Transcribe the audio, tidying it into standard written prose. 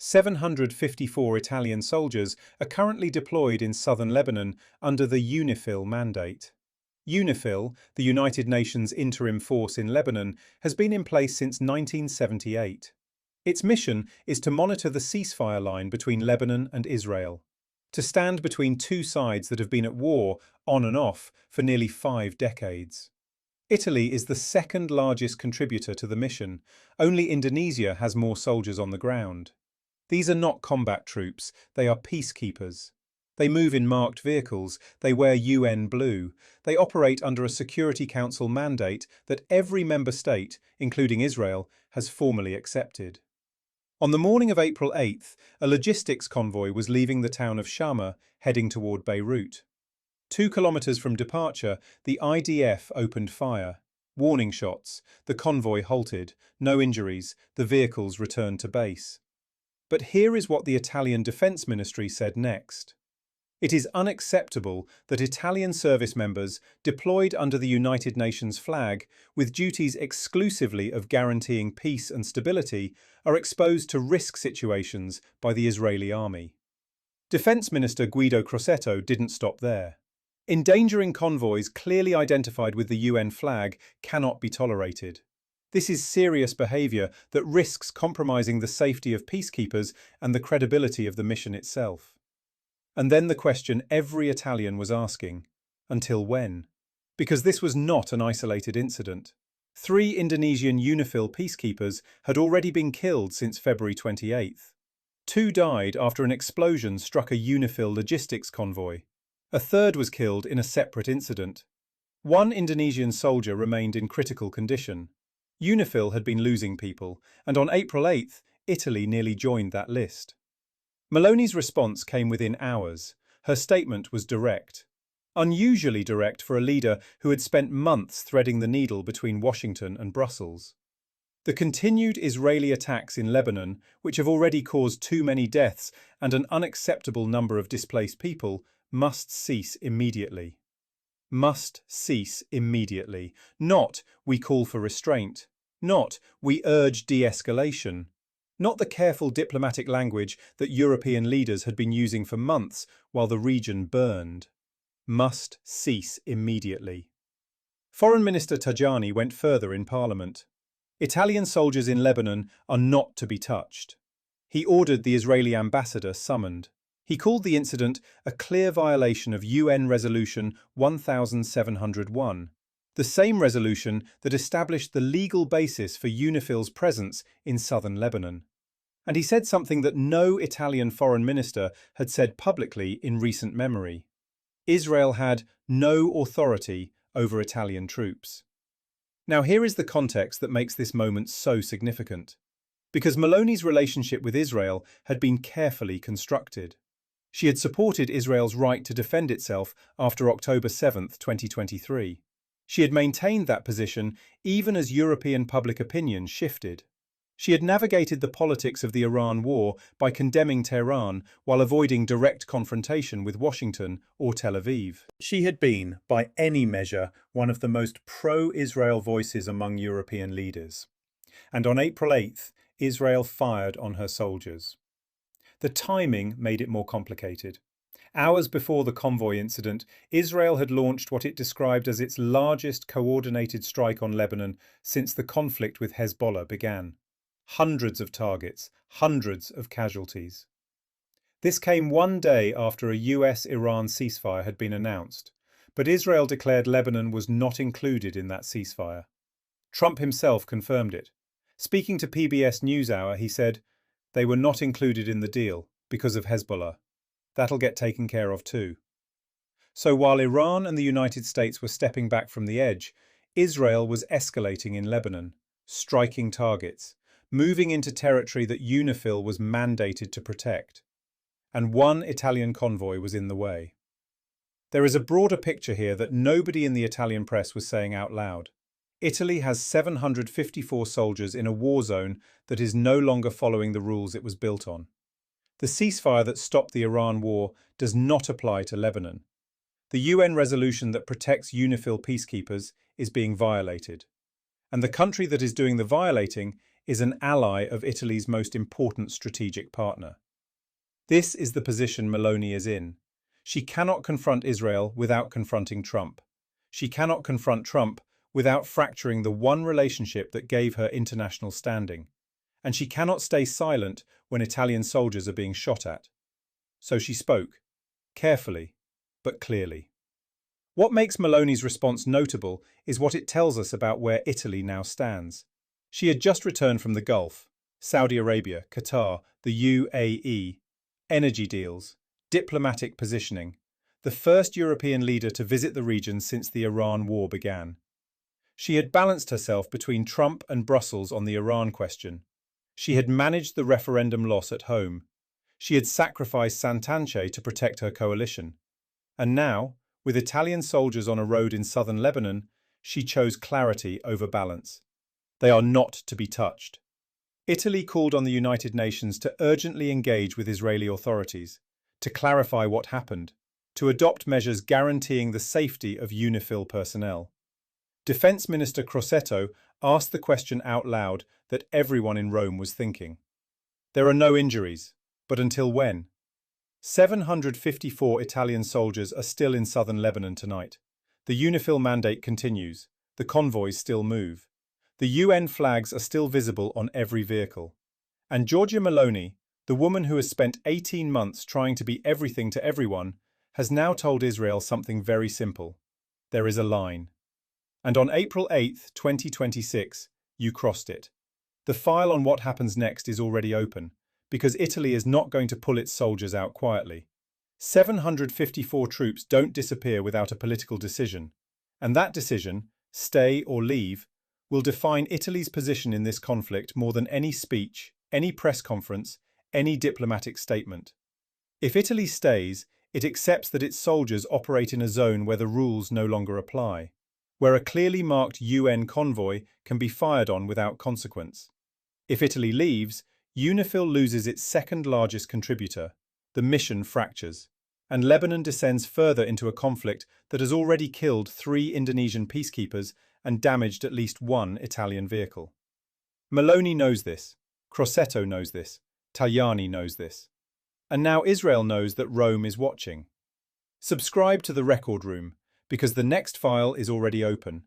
754 Italian soldiers are currently deployed in southern Lebanon under the UNIFIL mandate. UNIFIL, the United Nations interim force in Lebanon, has been in place since 1978. Its mission is to monitor the ceasefire line between Lebanon and Israel, to stand between two sides that have been at war, on and off, for nearly 5 decades. Italy is the second largest contributor to the mission. Only Indonesia has more soldiers on the ground. These are not combat troops, they are peacekeepers. They move in marked vehicles, they wear UN blue, they operate under a Security Council mandate that every member state, including Israel, has formally accepted. On the morning of April 8th, a logistics convoy was leaving the town of Shama, heading toward Beirut. 2 kilometers from departure, the IDF opened fire. Warning shots, the convoy halted, no injuries, the vehicles returned to base. But here is what the Italian Defense Ministry said next. It is unacceptable that Italian service members, deployed under the United Nations flag, with duties exclusively of guaranteeing peace and stability, are exposed to risk situations by the Israeli army. Defense Minister Guido Crosetto didn't stop there. Endangering convoys clearly identified with the UN flag cannot be tolerated. This is serious behaviour that risks compromising the safety of peacekeepers and the credibility of the mission itself. And then the question every Italian was asking, until when? Because this was not an isolated incident. 3 Indonesian UNIFIL peacekeepers had already been killed since February 28th. 2 died after an explosion struck a UNIFIL logistics convoy. A third was killed in a separate incident. 1 Indonesian soldier remained in critical condition. UNIFIL had been losing people, and on April 8th, Italy nearly joined that list. Meloni's response came within hours. Her statement was direct. Unusually direct for a leader who had spent months threading the needle between Washington and Brussels. The continued Israeli attacks in Lebanon, which have already caused too many deaths and an unacceptable number of displaced people, must cease immediately. Must cease immediately. Not, we call for restraint. Not, we urge de-escalation. Not the careful diplomatic language that European leaders had been using for months while the region burned. Must cease immediately. Foreign Minister Tajani went further in Parliament. Italian soldiers in Lebanon are not to be touched. He ordered the Israeli ambassador summoned. He called the incident a clear violation of UN Resolution 1701, the same resolution that established the legal basis for UNIFIL's presence in southern Lebanon. And he said something that no Italian foreign minister had said publicly in recent memory. Israel had no authority over Italian troops. Now here is the context that makes this moment so significant. Because Meloni's relationship with Israel had been carefully constructed. She had supported Israel's right to defend itself after October 7, 2023. She had maintained that position even as European public opinion shifted. She had navigated the politics of the Iran war by condemning Tehran while avoiding direct confrontation with Washington or Tel Aviv. She had been, by any measure, one of the most pro-Israel voices among European leaders. And on April 8th, Israel fired on her soldiers. The timing made it more complicated. Hours before the convoy incident, Israel had launched what it described as its largest coordinated strike on Lebanon since the conflict with Hezbollah began. Hundreds of targets, hundreds of casualties. This came one day after a US-Iran ceasefire had been announced, but Israel declared Lebanon was not included in that ceasefire. Trump himself confirmed it. Speaking to PBS NewsHour, he said, "They were not included in the deal because of Hezbollah. That'll get taken care of too." So while Iran and the United States were stepping back from the edge, Israel was escalating in Lebanon, striking targets, moving into territory that UNIFIL was mandated to protect. And one Italian convoy was in the way. There is a broader picture here that nobody in the Italian press was saying out loud. Italy has 754 soldiers in a war zone that is no longer following the rules it was built on. The ceasefire that stopped the Iran war does not apply to Lebanon. The UN resolution that protects UNIFIL peacekeepers is being violated. And the country that is doing the violating is an ally of Italy's most important strategic partner. This is the position Meloni is in. She cannot confront Israel without confronting Trump. She cannot confront Trump without fracturing the one relationship that gave her international standing. And she cannot stay silent when Italian soldiers are being shot at. So she spoke, carefully, but clearly. What makes Meloni's response notable is what it tells us about where Italy now stands. She had just returned from the Gulf, Saudi Arabia, Qatar, the UAE, energy deals, diplomatic positioning, the first European leader to visit the region since the Iran war began. She had balanced herself between Trump and Brussels on the Iran question. She had managed the referendum loss at home. She had sacrificed Santance to protect her coalition. And now, with Italian soldiers on a road in southern Lebanon, she chose clarity over balance. They are not to be touched. Italy called on the United Nations to urgently engage with Israeli authorities, to clarify what happened, to adopt measures guaranteeing the safety of UNIFIL personnel. Defense Minister Crosetto asked the question out loud that everyone in Rome was thinking. There are no injuries, but until when? 754 Italian soldiers are still in southern Lebanon tonight. The UNIFIL mandate continues. The convoys still move. The UN flags are still visible on every vehicle. And Giorgia Meloni, the woman who has spent 18 months trying to be everything to everyone, has now told Israel something very simple. There is a line. And on April 8, 2026, you crossed it. The file on what happens next is already open, because Italy is not going to pull its soldiers out quietly. 754 troops don't disappear without a political decision, and that decision, stay or leave, will define Italy's position in this conflict more than any speech, any press conference, any diplomatic statement. If Italy stays, it accepts that its soldiers operate in a zone where the rules no longer apply, where a clearly marked UN convoy can be fired on without consequence. If Italy leaves, UNIFIL loses its second largest contributor, the mission fractures, and Lebanon descends further into a conflict that has already killed 3 Indonesian peacekeepers and damaged at least 1 Italian vehicle. Meloni knows this, Crosetto knows this, Tajani knows this. And now Israel knows that Rome is watching. Subscribe to the Record Room, because the next file is already open.